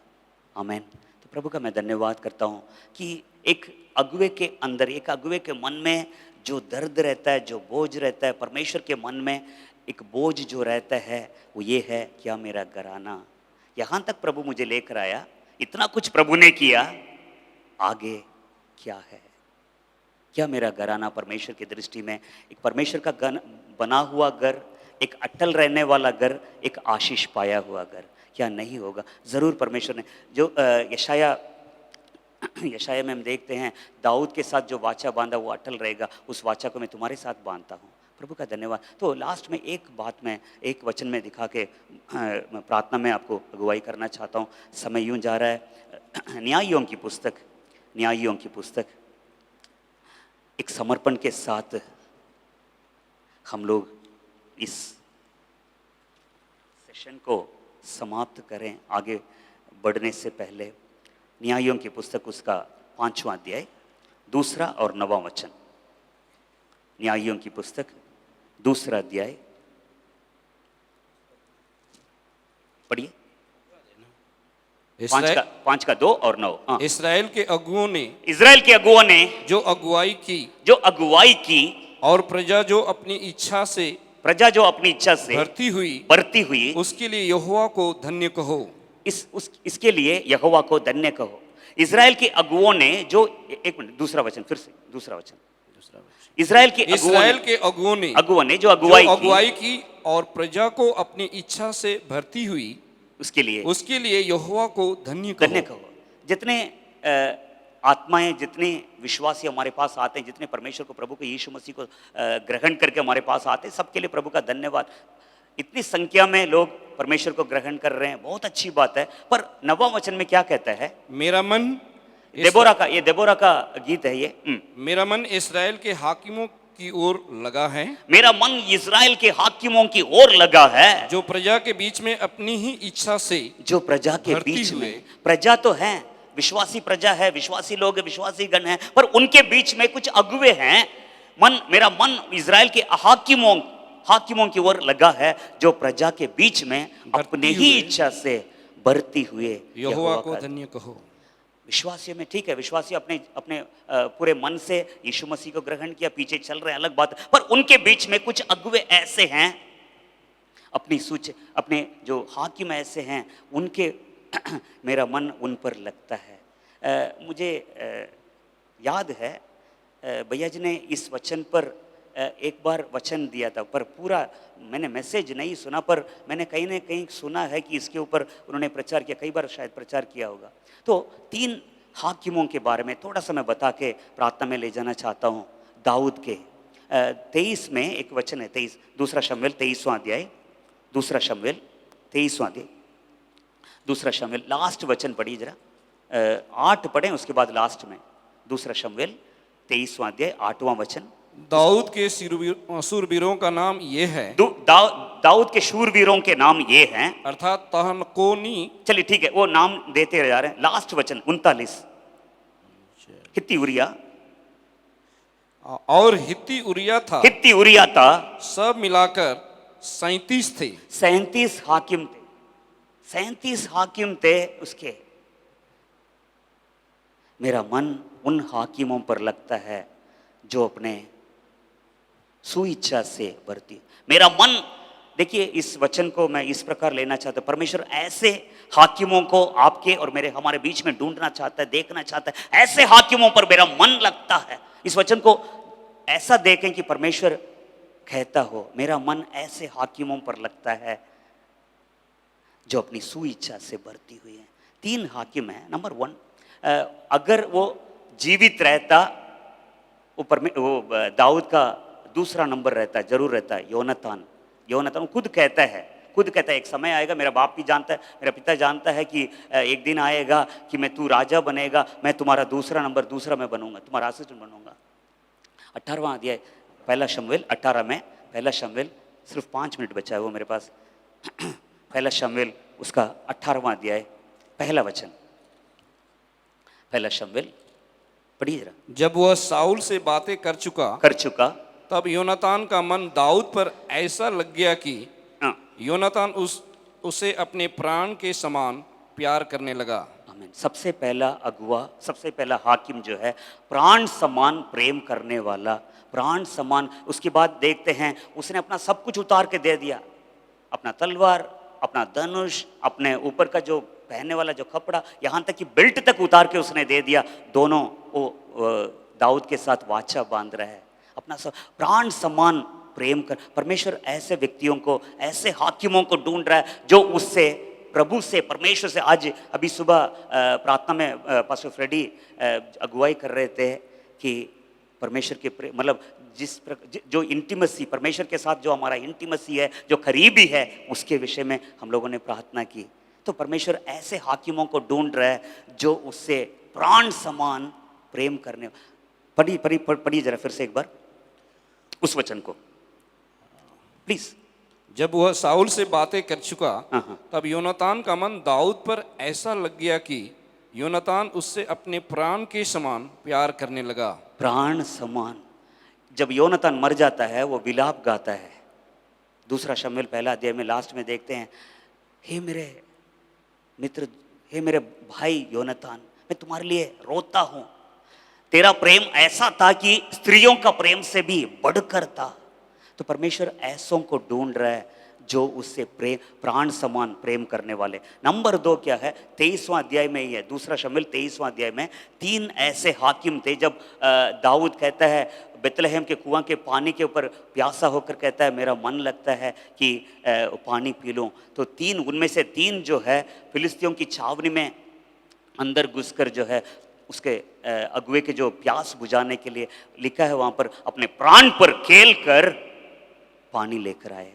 आमीन। तो प्रभु का मैं धन्यवाद करता हूँ कि एक अगुवे के अंदर, एक अगुवे के मन में जो दर्द रहता है, जो बोझ रहता है, परमेश्वर के मन में एक बोझ जो रहता है, वो ये है, क्या मेरा घराना, यहाँ तक प्रभु मुझे लेकर आया, इतना कुछ प्रभु ने किया, आगे क्या है? क्या मेरा घराना परमेश्वर की दृष्टि में एक परमेश्वर का बना हुआ घर, एक अटल रहने वाला घर, एक आशीष पाया हुआ घर, क्या नहीं होगा? ज़रूर परमेश्वर ने जो यशाया में हम देखते हैं, दाऊद के साथ जो वाचा बांधा वो अटल रहेगा, उस वाचा को मैं तुम्हारे साथ बांधता हूँ। प्रभु का धन्यवाद। तो लास्ट में एक बात मैं एक वचन में दिखा के प्रार्थना में आपको अगुवाई करना चाहता हूँ। समय यूं जा रहा है। न्यायियों की पुस्तक एक समर्पण के साथ हम लोग इस सेशन को समाप्त करें। आगे बढ़ने से पहले न्यायियों की पुस्तक उसका 5वां अध्याय 2 और 9वां वचन। न्यायियों की पुस्तक 2 अध्याय पढ़िए। 5 का 2 और 9। इस्राएल के अगुओं ने जो अगुवाई की और प्रजा जो अपनी इच्छा से प्रजा जो अपनी इच्छा से बढ़ती हुई उसके लिए यहोवा को धन्य कहो। इसके लिए यहोवा को धन्य कहो। इज़राइल के अगुओं ने जो, एक मिनट, दूसरा वचन फिर से, दूसरा वचन। इज़राइल के अगुओं ने जो अगुवाई की और प्रजा को अपनी इच्छा से भरती हुई उसके लिए यहोवा को धन्य कहो। जितने आत्माएं, जितने विश्वासी हमारे पास आते हैं, जितने परमेश्वर को, प्रभु को, यीशु मसीह को ग्रहण करके हमारे पास आते हैं, सबके लिए प्रभु का धन्यवाद। इतनी संख्या में लोग परमेश्वर को ग्रहण कर रहे हैं, बहुत अच्छी बात है। पर 9वां वचन में क्या कहता है? मेरा मन, देबोरा का गीत है ये। मेरा मन इस्राएल के हाकिमों की ओर लगा है। मेरा मन इज़राइल के हाकिमों की ओर लगा है, जो प्रजा के बीच में अपनी ही इच्छा से, जो प्रजा के बीच में, प्रजा तो है, विश्वासी प्रजा है, विश्वासी लोग है, विश्वासी गण है, पर उनके बीच में कुछ अगुवे हैं। मेरा मन इज़राइल के हाकिमों की ओर लगा है, जो प्रजा के बीच में अपने ही इच्छा से बढ़ती हुए यहोवा को धन्य कहो। विश्वासियों में ठीक है, विश्वासी अपने पूरे मन से यीशु मसीह को ग्रहण किया, पीछे चल रहे हैं, अलग बात, पर उनके बीच में कुछ अगुवे ऐसे हैं, अपने जो हाकिम ऐसे हैं, उनके मेरा मन उन पर लगता है। मुझे याद है भैया जी ने इस वचन पर एक बार वचन दिया था, पर पूरा मैंने मैसेज नहीं सुना, पर मैंने कहीं ना कहीं सुना है कि इसके ऊपर उन्होंने प्रचार किया, कई बार शायद प्रचार किया होगा। तो 3 हाकिमों के बारे में थोड़ा सा मैं बता के प्रार्थना में ले जाना चाहता हूँ। दाऊद के 23 में एक वचन है, 23, दूसरा शमूएल 23वां अध्याय, दूसरा शमूएल 23वां अध्याय, दूसरा शमूएल, लास्ट वचन पढ़िए जरा, 8 पढ़ें, उसके बाद लास्ट में दूसरा शमूएल 23वां अध्याय 8वां वचन। दाऊद के शूरवीरों का नाम ये है, दाऊद के शूरवीरों के नाम ये हैं, अर्थात तहनकोनी। चलिए ठीक है, वो नाम देते जा रहे हैं। लास्ट वचन 39, हित्ती उरिया, और हित्ती उरिया था, सब मिलाकर 37 थे। 37 हाकिम थे, 37 हाकिम थे उसके। मेरा मन उन हाकिमों पर लगता है जो अपने सुइच्छा से बढ़ती। मेरा मन, देखिए इस वचन को मैं इस प्रकार लेना चाहता हूं, परमेश्वर ऐसे हाकिमों को आपके और मेरे, हमारे बीच में ढूंढना चाहता है, देखना चाहता है। ऐसे हाकिमों पर मेरा मन लगता है। इस वचन को ऐसा देखें कि परमेश्वर कहता हो, मेरा मन ऐसे हाकिमों पर लगता है जो अपनी सुइच्छा से बढ़ती हुई है। 3 हाकिम है। नंबर 1, अगर वो जीवित रहता, वो दाऊद का दूसरा नंबर रहता, जरूर रहता है योनातान। खुद कहता है, एक समय आएगा, मेरा बाप भी जानता है, मेरा पिता जानता है कि एक दिन आएगा कि तू राजा बनेगा, मैं तुम्हारा दूसरा मैं बनूंगा, तुम्हारा असिस्टेंट बनूंगा। 18वां अध्याय पहला शमूएल 18 में, पहला शमूएल, सिर्फ 5 मिनट बचा है वो मेरे पास। पहला शमूएल उसका 18वां अध्याय पहला वचन, पहला शमूएल पढ़िए जरा। जब वह साउल से बातें कर चुका तब योनातान का मन दाऊद पर ऐसा लग गया कि योनातान उसे अपने प्राण के समान प्यार करने लगा। आमीन। सबसे पहला अगुआ, सबसे पहला हाकिम जो है, प्राण समान प्रेम करने वाला, प्राण समान। उसके बाद देखते हैं उसने अपना सब कुछ उतार के दे दिया, अपना तलवार, अपना धनुष, अपने ऊपर का जो पहनने वाला जो कपड़ा, यहाँ तक कि बेल्ट तक उतार के उसने दे दिया। दोनों वो दाऊद के साथ वाचा बांध रहा है, अपना सब प्राण समान प्रेम कर। परमेश्वर ऐसे व्यक्तियों को, ऐसे हाकिमों को ढूंढ रहा है जो उससे, प्रभु से, परमेश्वर से। आज अभी सुबह प्रार्थना में पास्टर फ्रेडी अगुवाई कर रहे थे कि परमेश्वर के मतलब जो इंटीमेसी, परमेश्वर के साथ जो हमारा इंटीमेसी है, जो करीबी है, उसके विषय में हम लोगों ने प्रार्थना की। तो परमेश्वर ऐसे हाकिमों को ढूंढ रहा है जो उससे प्राण समान प्रेम करने। पढ़िए जरा फिर से एक बार उस वचन को प्लीज। जब वह साउल से बातें कर चुका तब योनातान का मन दाऊद पर ऐसा लग गया कि योनातान उससे अपने प्राण के समान प्यार करने लगा। प्राण समान। जब योनातान मर जाता है वो विलाप गाता है। दूसरा शमूएल पहला अध्याय में लास्ट में देखते हैं, हे मेरे मित्र, हे मेरे भाई योनातान, मैं तुम्हारे लिए रोता हूँ। तेरा प्रेम ऐसा था कि स्त्रियों का प्रेम से भी बढ़कर था। तो परमेश्वर ऐसों को ढूंढ रहा है जो उससे प्रेम, प्राण समान प्रेम करने वाले। नंबर 2 क्या है, 23वां अध्याय में ही है, दूसरा शमूएल 23वां अध्याय में 3 ऐसे हाकिम थे। जब दाऊद कहता है बेतलहम के कुआं के पानी के ऊपर प्यासा होकर कहता है मेरा मन लगता है कि पानी पी लूं, तो 3 उनमें से 3 जो है फिलिस्तियों की छावनी में अंदर घुसकर जो है उसके अगुए के जो प्यास बुझाने के लिए लिखा है वहां पर अपने प्राण पर खेल कर पानी लेकर आए।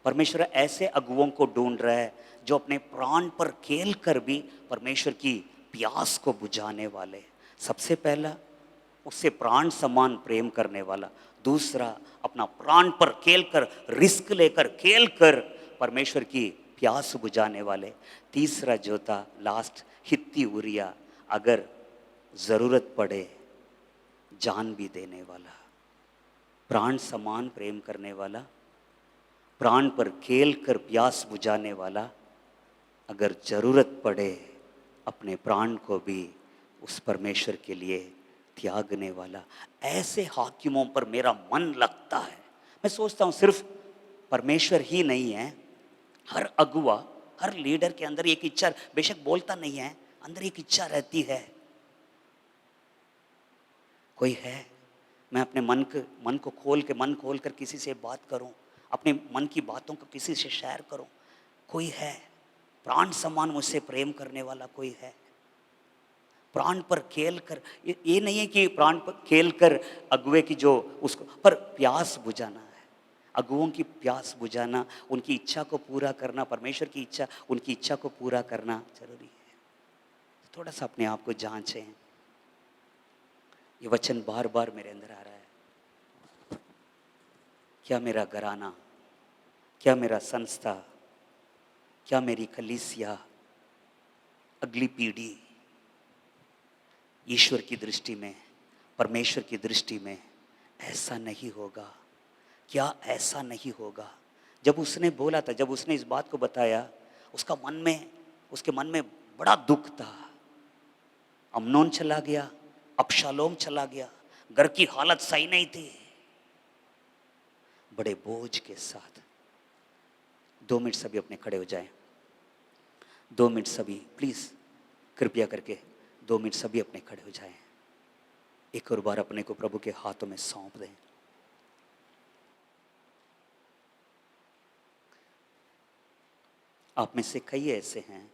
परमेश्वर ऐसे अगुओं को ढूंढ रहा है जो अपने प्राण पर खेल कर भी परमेश्वर की प्यास को बुझाने वाले। सबसे पहला उससे प्राण समान प्रेम करने वाला, दूसरा अपना प्राण पर खेल कर, रिस्क लेकर खेल कर परमेश्वर की प्यास बुझाने वाले, तीसरा जो था लास्ट हित्ती उरिया, अगर जरूरत पड़े जान भी देने वाला। प्राण समान प्रेम करने वाला, प्राण पर खेल कर प्यास बुझाने वाला, अगर जरूरत पड़े अपने प्राण को भी उस परमेश्वर के लिए त्यागने वाला। ऐसे हाकिमों पर मेरा मन लगता है। मैं सोचता हूँ सिर्फ परमेश्वर ही नहीं है, हर अगुआ, हर लीडर के अंदर एक इच्छा, बेशक बोलता नहीं है, अंदर एक इच्छा रहती है। कोई है, मैं अपने मन को खोल कर किसी से बात करूं, अपने मन की बातों को किसी से शेयर करूं। कोई है प्राण समान मुझसे प्रेम करने वाला, कोई है प्राण पर खेल कर। ये नहीं है कि प्राण पर खेल कर अगुए की जो उसको पर प्यास बुझाना है, अगुओं की प्यास बुझाना, उनकी इच्छा को पूरा करना, परमेश्वर की इच्छा, उनकी इच्छा को पूरा करना जरूरी है। थोड़ा सा अपने आप को जांचें। ये वचन बार बार मेरे अंदर आ रहा है। क्या मेरा घराना, क्या मेरा संस्था, क्या मेरी कलीसिया, अगली पीढ़ी ईश्वर की दृष्टि में, परमेश्वर की दृष्टि में ऐसा नहीं होगा? क्या ऐसा नहीं होगा? जब उसने बोला था, जब उसने इस बात को बताया, उसका मन में, उसके मन में बड़ा दुख था। अम्नोन चला गया, अबशालोम चला गया, घर की हालत सही नहीं थी। बड़े बोझ के साथ 2 मिनट सभी अपने खड़े हो जाएं। 2 मिनट सभी प्लीज, कृपया करके 2 मिनट सभी अपने खड़े हो जाएं। एक और बार अपने को प्रभु के हाथों में सौंप दें। आप में से कई ऐसे हैं,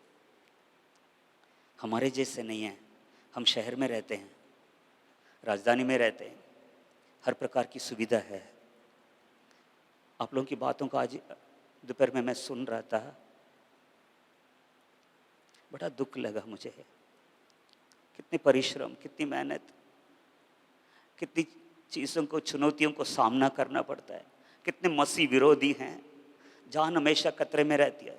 हमारे जैसे नहीं हैं। हम शहर में रहते हैं, राजधानी में रहते हैं, हर प्रकार की सुविधा है। आप लोगों की बातों को आज दोपहर में मैं सुन रहा था, बड़ा दुख लगा मुझे। कितने परिश्रम, कितनी मेहनत, कितनी चीज़ों को, चुनौतियों को सामना करना पड़ता है। कितने मसीह विरोधी हैं, जान हमेशा खतरे में रहती है।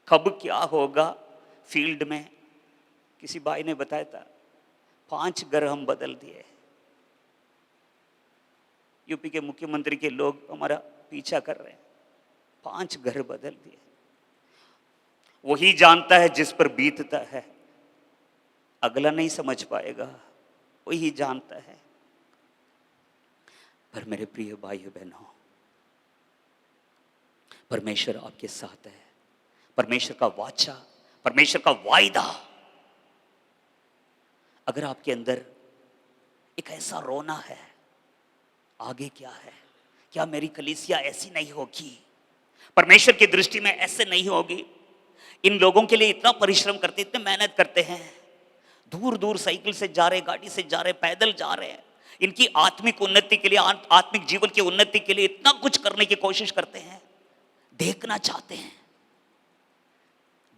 कब क्या होगा फील्ड में, किसी भाई ने बताया था 5 घर हम बदल दिए। यूपी के मुख्यमंत्री के लोग हमारा पीछा कर रहे हैं, 5 घर बदल दिए। वही जानता है जिस पर बीतता है, अगला नहीं समझ पाएगा, वही जानता है। पर मेरे प्रिय भाइयों बहनों, परमेश्वर आपके साथ है। परमेश्वर का वाचा, परमेश्वर का वायदा, अगर आपके अंदर एक ऐसा रोना है, आगे क्या है, क्या मेरी कलीसिया ऐसी नहीं होगी, परमेश्वर की दृष्टि में ऐसे नहीं होगी। इन लोगों के लिए इतना परिश्रम करते, इतने मेहनत करते हैं, दूर दूर साइकिल से जा रहे, गाड़ी से जा रहे, पैदल जा रहे हैं, इनकी आत्मिक उन्नति के लिए, आत्मिक जीवन की उन्नति के लिए इतना कुछ करने की कोशिश करते हैं, देखना चाहते हैं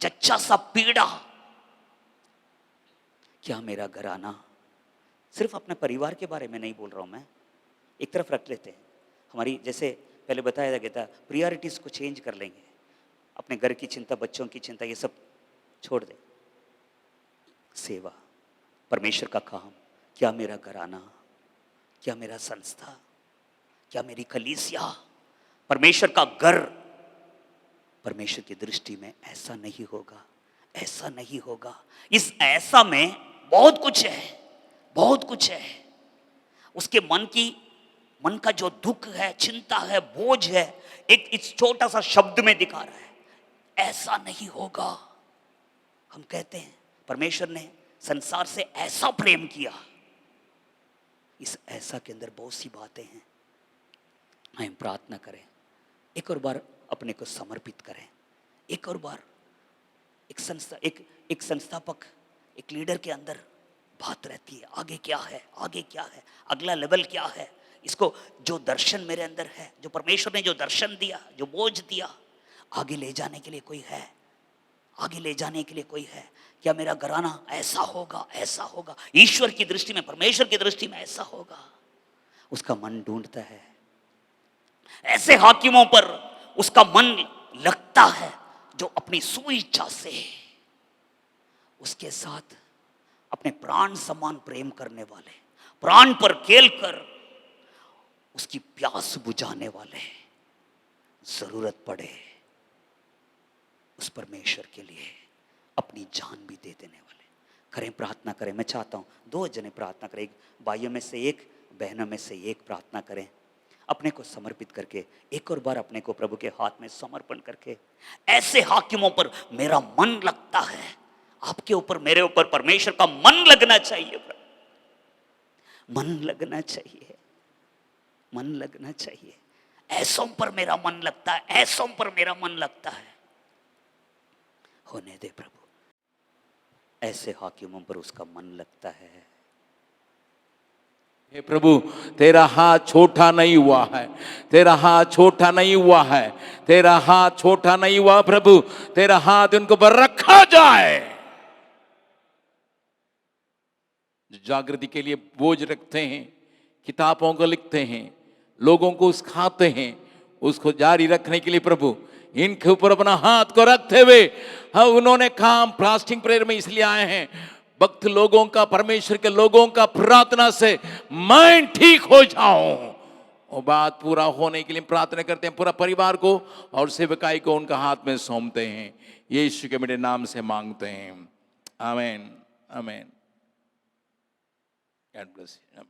जच्चा सा पीड़ा। क्या मेरा घराना, सिर्फ अपने परिवार के बारे में नहीं बोल रहा हूं मैं, एक तरफ रख लेते हैं। हमारी, जैसे पहले बताया गया था, प्रायोरिटीज को चेंज कर लेंगे। अपने घर की चिंता, बच्चों की चिंता, ये सब छोड़ दे। सेवा, परमेश्वर का काम, क्या मेरा घराना, क्या मेरा संस्था, क्या मेरी कलीसिया, परमेश्वर का घर, परमेश्वर की दृष्टि में ऐसा नहीं होगा, ऐसा नहीं होगा। इस ऐसा में बहुत कुछ है, बहुत कुछ है। उसके मन का जो दुख है, चिंता है, बोझ है, एक इस छोटा सा शब्द में दिखा रहा है, ऐसा नहीं होगा। हम कहते हैं परमेश्वर ने संसार से ऐसा प्रेम किया। इस ऐसा के अंदर बहुत सी बातें हैं। हम प्रार्थना करें, एक और बार अपने को समर्पित करें, एक और बार एक संस्थापक, एक लीडर के अंदर बात रहती है, आगे क्या है, आगे क्या है, अगला लेवल क्या है। इसको जो दर्शन मेरे अंदर है, जो परमेश्वर ने जो दर्शन दिया, जो बोझ दिया, आगे ले जाने के लिए कोई है, आगे ले जाने के लिए कोई है क्या? मेरा घराना ऐसा होगा, ऐसा होगा, ईश्वर की दृष्टि में, परमेश्वर की दृष्टि में ऐसा होगा। उसका मन ढूंढता है। ऐसे हाकिमों पर उसका मन लगता है जो अपनी सुइच्छा से उसके साथ अपने प्राण समान प्रेम करने वाले, प्राण पर खेल कर उसकी प्यास बुझाने वाले, जरूरत पड़े उस परमेश्वर के लिए अपनी जान भी दे देने वाले। करें, प्रार्थना करें। मैं चाहता हूं 2 जने प्रार्थना करें, भाइयों में से एक, बहनों में से एक प्रार्थना करें, अपने को समर्पित करके, एक और बार अपने को प्रभु के हाथ में समर्पण करके। ऐसे हाकिमों पर मेरा मन लगता है, आपके ऊपर, मेरे ऊपर परमेश्वर का मन लगना चाहिए, मन लगना चाहिए, मन लगना चाहिए। ऐसों पर मेरा मन लगता है, ऐसों पर मेरा मन लगता है। होने दे प्रभु, ऐसे हाकिमों पर उसका मन लगता है। हे प्रभु, तेरा हाथ छोटा नहीं हुआ है, तेरा हाथ छोटा नहीं हुआ है, तेरा हाथ छोटा नहीं हुआ प्रभु, तेरा हाथ उनको पर रखा जाए। जो जागृति के लिए बोझ रखते हैं, किताबों को लिखते हैं, लोगों को सिखाते हैं, उसको जारी रखने के लिए प्रभु इनके ऊपर अपना हाथ को रखते हुए, हाँ, उन्होंने काम फास्टिंग प्रेयर में इसलिए आए हैं, भक्त लोगों का, परमेश्वर के लोगों का प्रार्थना से मैं ठीक हो जाऊं। वो बात पूरा होने के लिए प्रार्थना करते हैं, पूरा परिवार को और सेवकाई को उनका हाथ में सौंपते हैं। यीशु के मेरे नाम से मांगते हैं, आमीन, आमीन। God bless you.